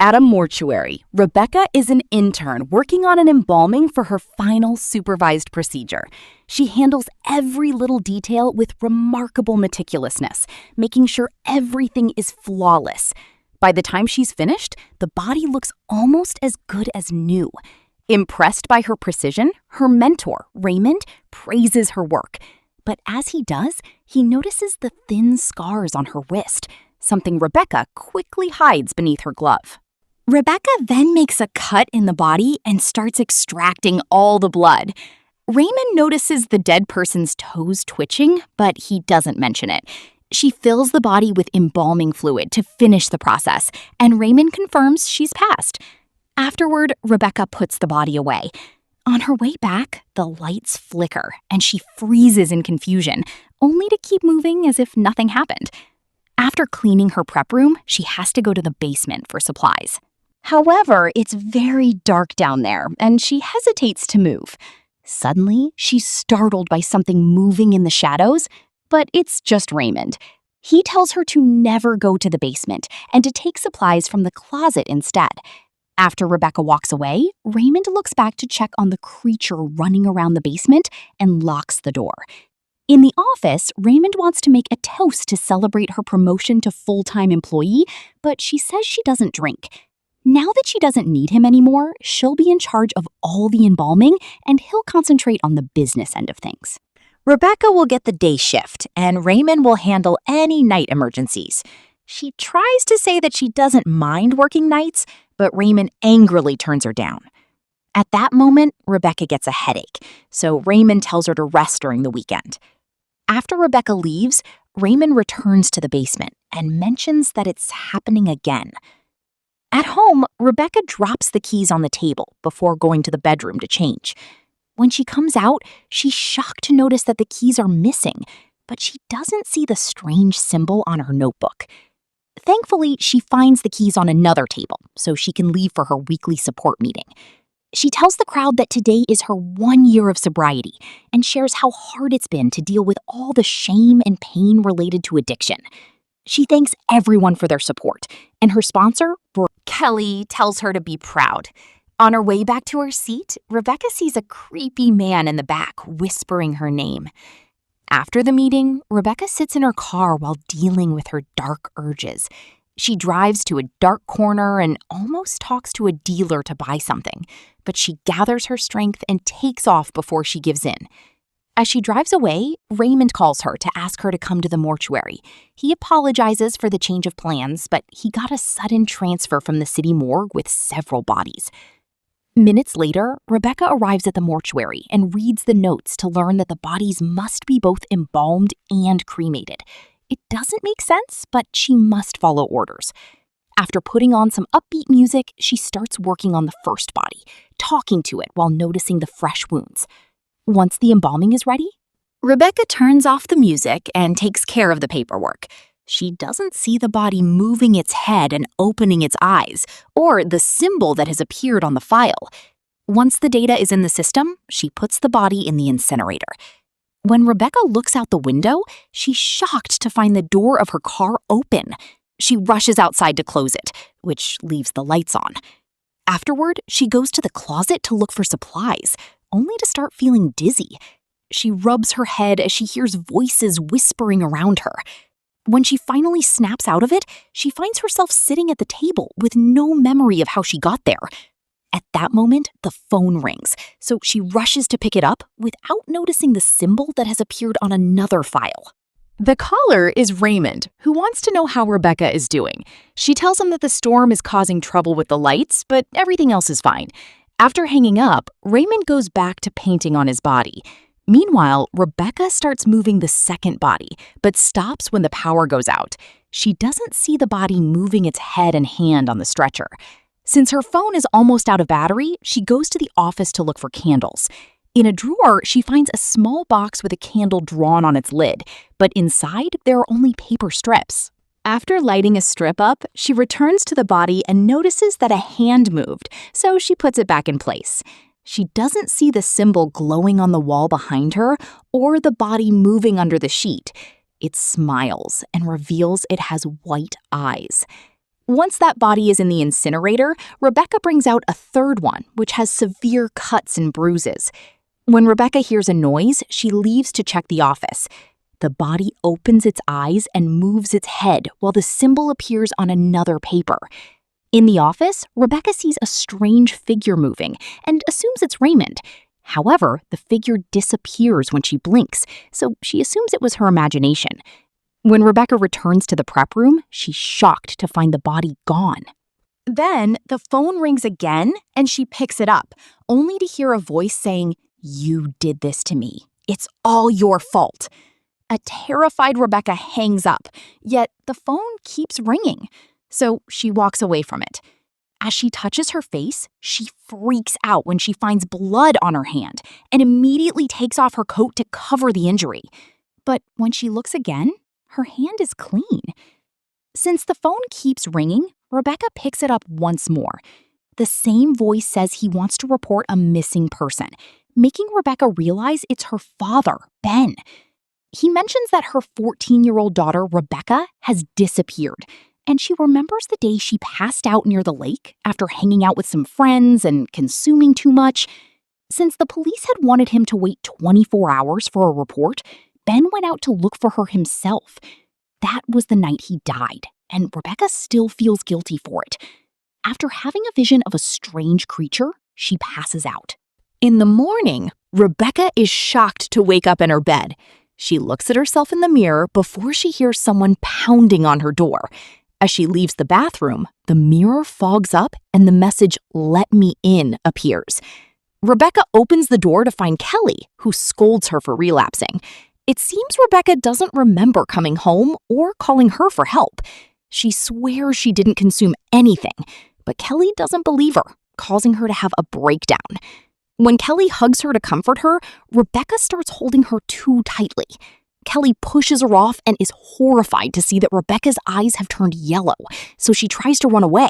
At a mortuary, Rebecca is an intern working on an embalming for her final supervised procedure. She handles every little detail with remarkable meticulousness, making sure everything is flawless. By the time she's finished, the body looks almost as good as new. Impressed by her precision, her mentor, Raymond, praises her work. But as he does, he notices the thin scars on her wrist, something Rebecca quickly hides beneath her glove. Rebecca then makes a cut in the body and starts extracting all the blood. Raymond notices the dead person's toes twitching, but he doesn't mention it. She fills the body with embalming fluid to finish the process, and Raymond confirms she's passed. Afterward, Rebecca puts the body away. On her way back, the lights flicker, and she freezes in confusion, only to keep moving as if nothing happened. After cleaning her prep room, she has to go to the basement for supplies. However, it's very dark down there, and she hesitates to move. Suddenly, she's startled by something moving in the shadows, but it's just Raymond. He tells her to never go to the basement and to take supplies from the closet instead. After Rebecca walks away, Raymond looks back to check on the creature running around the basement and locks the door. In the office, Raymond wants to make a toast to celebrate her promotion to full-time employee, but she says she doesn't drink. Now that she doesn't need him anymore, she'll be in charge of all the embalming, and he'll concentrate on the business end of things. Rebecca will get the day shift, and Raymond will handle any night emergencies. She tries to say that she doesn't mind working nights, but Raymond angrily turns her down. At that moment, Rebecca gets a headache, so Raymond tells her to rest during the weekend. After Rebecca leaves, Raymond returns to the basement and mentions that it's happening again. At home, Rebecca drops the keys on the table before going to the bedroom to change. When she comes out, she's shocked to notice that the keys are missing, but she doesn't see the strange symbol on her notebook. Thankfully, she finds the keys on another table, so she can leave for her weekly support meeting. She tells the crowd that today is her 1 year of sobriety and shares how hard it's been to deal with all the shame and pain related to addiction. She thanks everyone for their support, and her sponsor, Kelly, tells her to be proud. On her way back to her seat, Rebecca sees a creepy man in the back whispering her name. After the meeting, Rebecca sits in her car while dealing with her dark urges. She drives to a dark corner and almost talks to a dealer to buy something, but she gathers her strength and takes off before she gives in. As she drives away, Raymond calls her to ask her to come to the mortuary. He apologizes for the change of plans, but he got a sudden transfer from the city morgue with several bodies. Minutes later, Rebecca arrives at the mortuary and reads the notes to learn that the bodies must be both embalmed and cremated. It doesn't make sense, but she must follow orders. After putting on some upbeat music, she starts working on the first body, talking to it while noticing the fresh wounds. Once the embalming is ready, Rebecca turns off the music and takes care of the paperwork. She doesn't see the body moving its head and opening its eyes, or the symbol that has appeared on the file. Once the data is in the system, she puts the body in the incinerator. When Rebecca looks out the window, she's shocked to find the door of her car open. She rushes outside to close it, which leaves the lights on. Afterward, she goes to the closet to look for supplies, only to start feeling dizzy. She rubs her head as she hears voices whispering around her. When she finally snaps out of it, she finds herself sitting at the table with no memory of how she got there. At that moment, the phone rings, so she rushes to pick it up without noticing the symbol that has appeared on another file. The caller is Raymond, who wants to know how Rebecca is doing. She tells him that the storm is causing trouble with the lights, but everything else is fine. After hanging up, Raymond goes back to painting on his body. Meanwhile, Rebecca starts moving the second body, but stops when the power goes out. She doesn't see the body moving its head and hand on the stretcher. Since her phone is almost out of battery, she goes to the office to look for candles. In a drawer, she finds a small box with a candle drawn on its lid, but inside there are only paper strips. After lighting a strip up, she returns to the body and notices that a hand moved, so she puts it back in place. She doesn't see the symbol glowing on the wall behind her or the body moving under the sheet. It smiles and reveals it has white eyes. Once that body is in the incinerator, Rebecca brings out a third one, which has severe cuts and bruises. When Rebecca hears a noise, she leaves to check the office. The body opens its eyes and moves its head while the symbol appears on another paper. In the office, Rebecca sees a strange figure moving and assumes it's Raymond. However, the figure disappears when she blinks, so she assumes it was her imagination. When Rebecca returns to the prep room, she's shocked to find the body gone. Then the phone rings again and she picks it up, only to hear a voice saying, "You did this to me. It's all your fault." A terrified Rebecca hangs up, yet the phone keeps ringing, so she walks away from it. As she touches her face, she freaks out when she finds blood on her hand and immediately takes off her coat to cover the injury. But when she looks again, her hand is clean. Since the phone keeps ringing, Rebecca picks it up once more. The same voice says he wants to report a missing person, making Rebecca realize it's her father, Ben. He mentions that her 14-year-old daughter, Rebecca, has disappeared, and she remembers the day she passed out near the lake after hanging out with some friends and consuming too much. Since the police had wanted him to wait 24 hours for a report, Ben went out to look for her himself. That was the night he died, and Rebecca still feels guilty for it. After having a vision of a strange creature, she passes out. In the morning, Rebecca is shocked to wake up in her bed. She looks at herself in the mirror before she hears someone pounding on her door. As she leaves the bathroom, the mirror fogs up and the message, "Let me in," appears. Rebecca opens the door to find Kelly, who scolds her for relapsing. It seems Rebecca doesn't remember coming home or calling her for help. She swears she didn't consume anything, but Kelly doesn't believe her, causing her to have a breakdown. When Kelly hugs her to comfort her, Rebecca starts holding her too tightly. Kelly pushes her off and is horrified to see that Rebecca's eyes have turned yellow, so she tries to run away.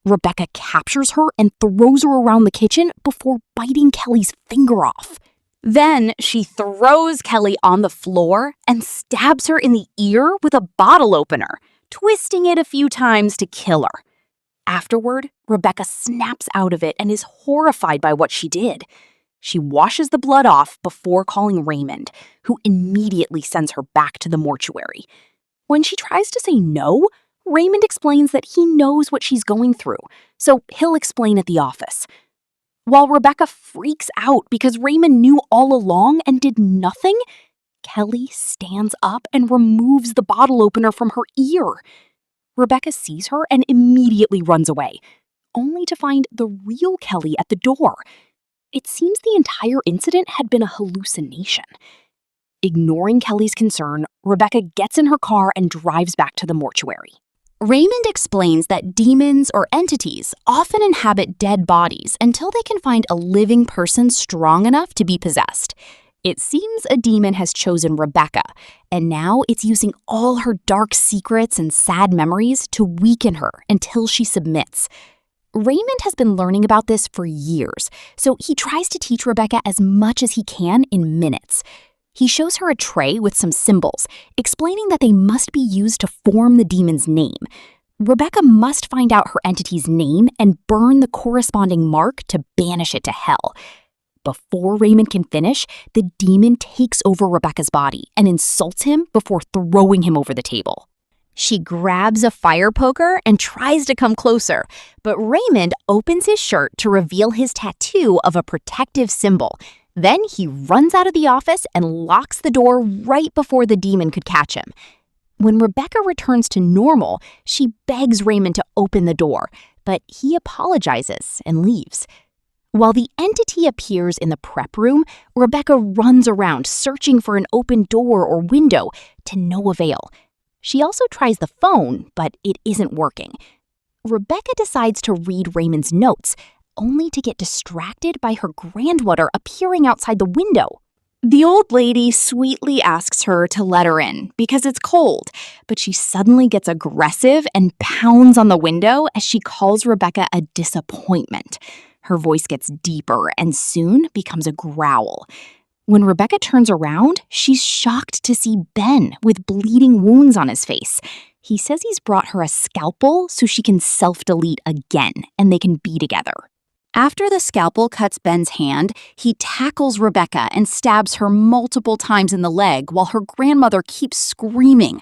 Rebecca captures her and throws her around the kitchen before biting Kelly's finger off. Then she throws Kelly on the floor and stabs her in the ear with a bottle opener, twisting it a few times to kill her. Afterward, Rebecca snaps out of it and is horrified by what she did. She washes the blood off before calling Raymond, who immediately sends her back to the mortuary. When she tries to say no, Raymond explains that he knows what she's going through, so he'll explain at the office. While Rebecca freaks out because Raymond knew all along and did nothing, Kelly stands up and removes the bottle opener from her ear. Rebecca sees her and immediately runs away, only to find the real Kelly at the door. It seems the entire incident had been a hallucination. Ignoring Kelly's concern, Rebecca gets in her car and drives back to the mortuary. Raymond explains that demons or entities often inhabit dead bodies until they can find a living person strong enough to be possessed. It seems a demon has chosen Rebecca, and now it's using all her dark secrets and sad memories to weaken her until she submits. Raymond has been learning about this for years, so he tries to teach Rebecca as much as he can in minutes. He shows her a tray with some symbols, explaining that they must be used to form the demon's name. Rebecca must find out her entity's name and burn the corresponding mark to banish it to hell. Before Raymond can finish, the demon takes over Rebecca's body and insults him before throwing him over the table. She grabs a fire poker and tries to come closer, but Raymond opens his shirt to reveal his tattoo of a protective symbol. Then he runs out of the office and locks the door right before the demon could catch him. When Rebecca returns to normal, she begs Raymond to open the door, but he apologizes and leaves. While the entity appears in the prep room, Rebecca runs around searching for an open door or window, to no avail. She also tries the phone, but it isn't working. Rebecca decides to read Raymond's notes, only to get distracted by her granddaughter appearing outside the window. The old lady sweetly asks her to let her in because it's cold, but she suddenly gets aggressive and pounds on the window as she calls Rebecca a disappointment. Her voice gets deeper and soon becomes a growl. When Rebecca turns around, she's shocked to see Ben with bleeding wounds on his face. He says he's brought her a scalpel so she can self-delete again and they can be together. After the scalpel cuts Ben's hand, he tackles Rebecca and stabs her multiple times in the leg while her grandmother keeps screaming.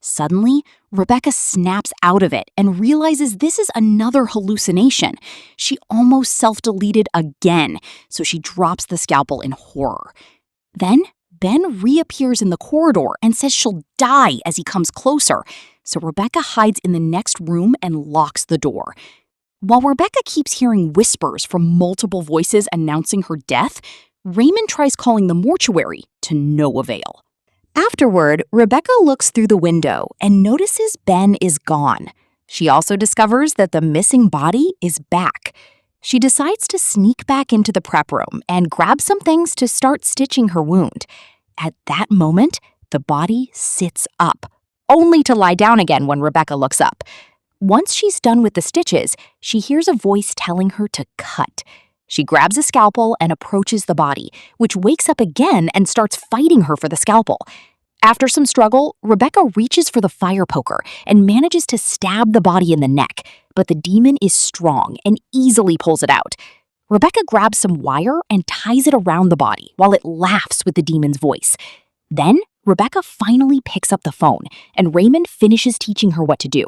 Suddenly, Rebecca snaps out of it and realizes this is another hallucination. She almost self-deleted again, so she drops the scalpel in horror. Then, Ben reappears in the corridor and says she'll die as he comes closer, so Rebecca hides in the next room and locks the door. While Rebecca keeps hearing whispers from multiple voices announcing her death, Raymond tries calling the mortuary to no avail. Afterward, Rebecca looks through the window and notices Ben is gone. She also discovers that the missing body is back. She decides to sneak back into the prep room and grab some things to start stitching her wound. At that moment, the body sits up, only to lie down again when Rebecca looks up. Once she's done with the stitches, she hears a voice telling her to cut. She grabs a scalpel and approaches the body, which wakes up again and starts fighting her for the scalpel. After some struggle, Rebecca reaches for the fire poker and manages to stab the body in the neck, but the demon is strong and easily pulls it out. Rebecca grabs some wire and ties it around the body while it laughs with the demon's voice. Then, Rebecca finally picks up the phone, and Raymond finishes teaching her what to do.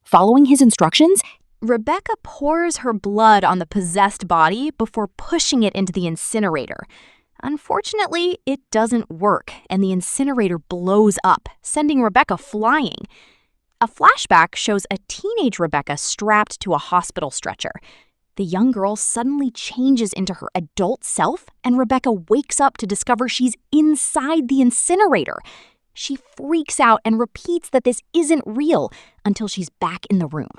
Following his instructions, Rebecca pours her blood on the possessed body before pushing it into the incinerator. Unfortunately, it doesn't work, and the incinerator blows up, sending Rebecca flying. A flashback shows a teenage Rebecca strapped to a hospital stretcher. The young girl suddenly changes into her adult self, and Rebecca wakes up to discover she's inside the incinerator. She freaks out and repeats that this isn't real until she's back in the room.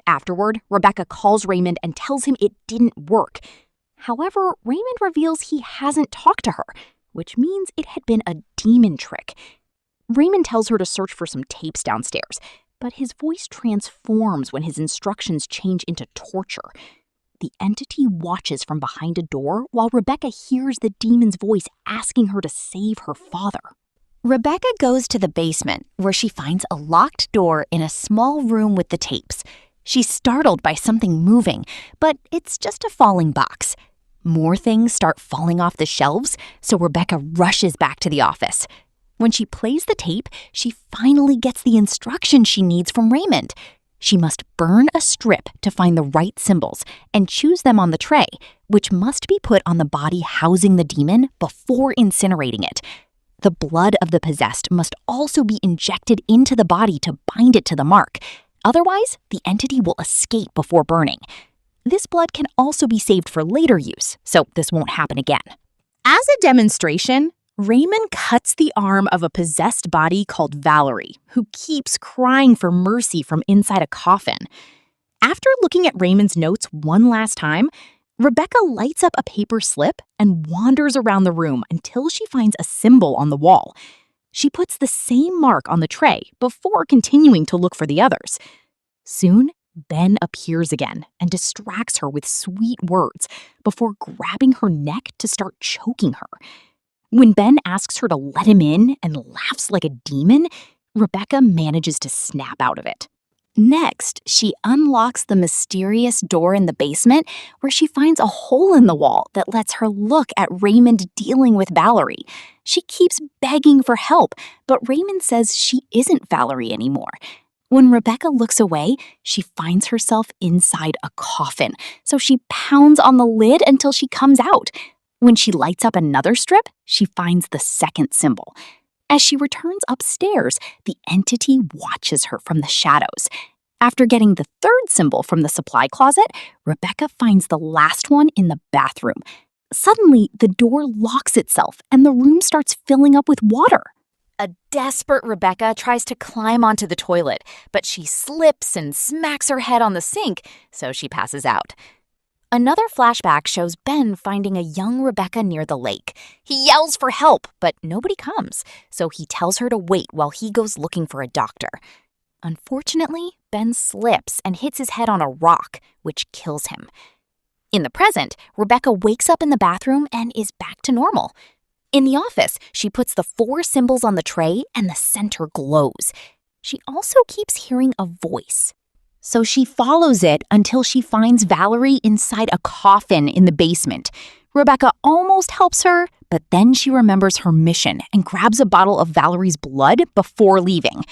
Afterward, Rebecca calls Raymond and tells him it didn't work. However, Raymond reveals he hasn't talked to her, which means it had been a demon trick. Raymond tells her to search for some tapes downstairs, but his voice transforms when his instructions change into torture. The entity watches from behind a door while Rebecca hears the demon's voice asking her to save her father. Rebecca goes to the basement, where she finds a locked door in a small room with the tapes. She's startled by something moving, but it's just a falling box. More things start falling off the shelves, so Rebecca rushes back to the office. When she plays the tape, she finally gets the instructions she needs from Raymond. She must burn a strip to find the right symbols and choose them on the tray, which must be put on the body housing the demon before incinerating it. The blood of the possessed must also be injected into the body to bind it to the mark. Otherwise, the entity will escape before burning. This blood can also be saved for later use, so this won't happen again. As a demonstration, Raymond cuts the arm of a possessed body called Valerie, who keeps crying for mercy from inside a coffin. After looking at Raymond's notes one last time, Rebecca lights up a paper slip and wanders around the room until she finds a symbol on the wall. She puts the same mark on the tray before continuing to look for the others. Soon, Ben appears again and distracts her with sweet words before grabbing her neck to start choking her. When Ben asks her to let him in and laughs like a demon, Rebecca manages to snap out of it. Next, she unlocks the mysterious door in the basement where she finds a hole in the wall that lets her look at Raymond dealing with Valerie. She keeps begging for help, but Raymond says she isn't Valerie anymore. When Rebecca looks away, she finds herself inside a coffin, so she pounds on the lid until she comes out. When she lights up another strip, she finds the second symbol. As she returns upstairs, the entity watches her from the shadows. After getting the third symbol from the supply closet, Rebecca finds the last one in the bathroom. Suddenly, the door locks itself and the room starts filling up with water. A desperate Rebecca tries to climb onto the toilet, but she slips and smacks her head on the sink, so she passes out. Another flashback shows Ben finding a young Rebecca near the lake. He yells for help, but nobody comes, so he tells her to wait while he goes looking for a doctor. Unfortunately, Ben slips and hits his head on a rock, which kills him. In the present, Rebecca wakes up in the bathroom and is back to normal. In the office, she puts the 4 symbols on the tray and the center glows. She also keeps hearing a voice. So she follows it until she finds Valerie inside a coffin in the basement. Rebecca almost helps her, but then she remembers her mission and grabs a bottle of Valerie's blood before leaving.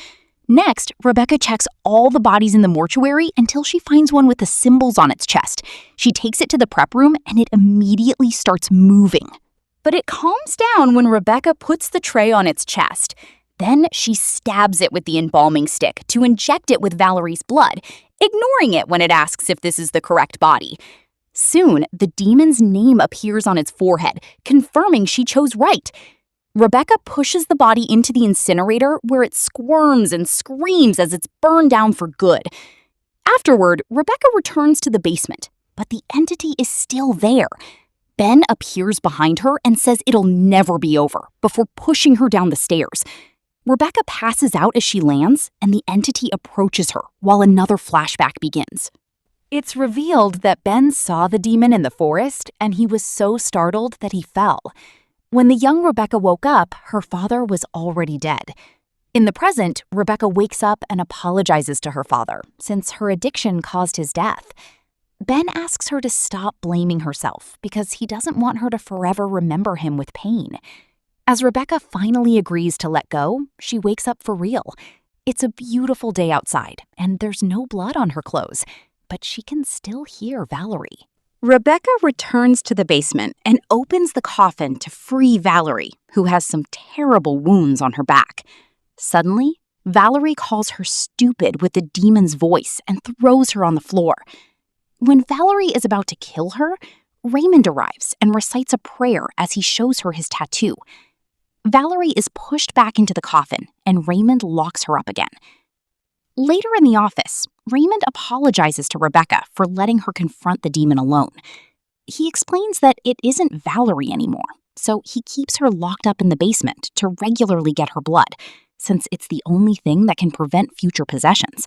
Next, Rebecca checks all the bodies in the mortuary until she finds one with the symbols on its chest. She takes it to the prep room and it immediately starts moving. But it calms down when Rebecca puts the tray on its chest. Then she stabs it with the embalming stick to inject it with Valerie's blood, ignoring it when it asks if this is the correct body. Soon, the demon's name appears on its forehead, confirming she chose right. Rebecca pushes the body into the incinerator where it squirms and screams as it's burned down for good. Afterward, Rebecca returns to the basement, but the entity is still there. Ben appears behind her and says it'll never be over before pushing her down the stairs. Rebecca passes out as she lands, and the entity approaches her while another flashback begins. It's revealed that Ben saw the demon in the forest, and he was so startled that he fell. When the young Rebecca woke up, her father was already dead. In the present, Rebecca wakes up and apologizes to her father, since her addiction caused his death. Ben asks her to stop blaming herself because he doesn't want her to forever remember him with pain. As Rebecca finally agrees to let go, she wakes up for real. It's a beautiful day outside, and there's no blood on her clothes, but she can still hear Valerie. Rebecca returns to the basement and opens the coffin to free Valerie, who has some terrible wounds on her back. Suddenly, Valerie calls her stupid with the demon's voice and throws her on the floor. When Valerie is about to kill her, Raymond arrives and recites a prayer as he shows her his tattoo. Valerie is pushed back into the coffin, and Raymond locks her up again. Later in the office, Raymond apologizes to Rebecca for letting her confront the demon alone. He explains that it isn't Valerie anymore, so he keeps her locked up in the basement to regularly get her blood, since it's the only thing that can prevent future possessions.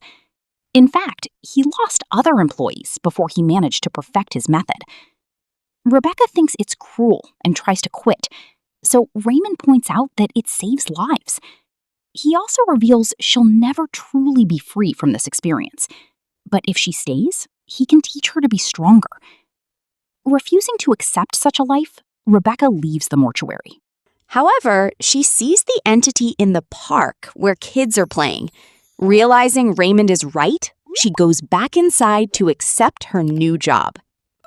In fact, he lost other employees before he managed to perfect his method. Rebecca thinks it's cruel and tries to quit, so Raymond points out that it saves lives. He also reveals she'll never truly be free from this experience. But if she stays, he can teach her to be stronger. Refusing to accept such a life, Rebecca leaves the mortuary. However, she sees the entity in the park where kids are playing. Realizing Raymond is right, she goes back inside to accept her new job.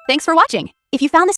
Thanks for watching. If you found this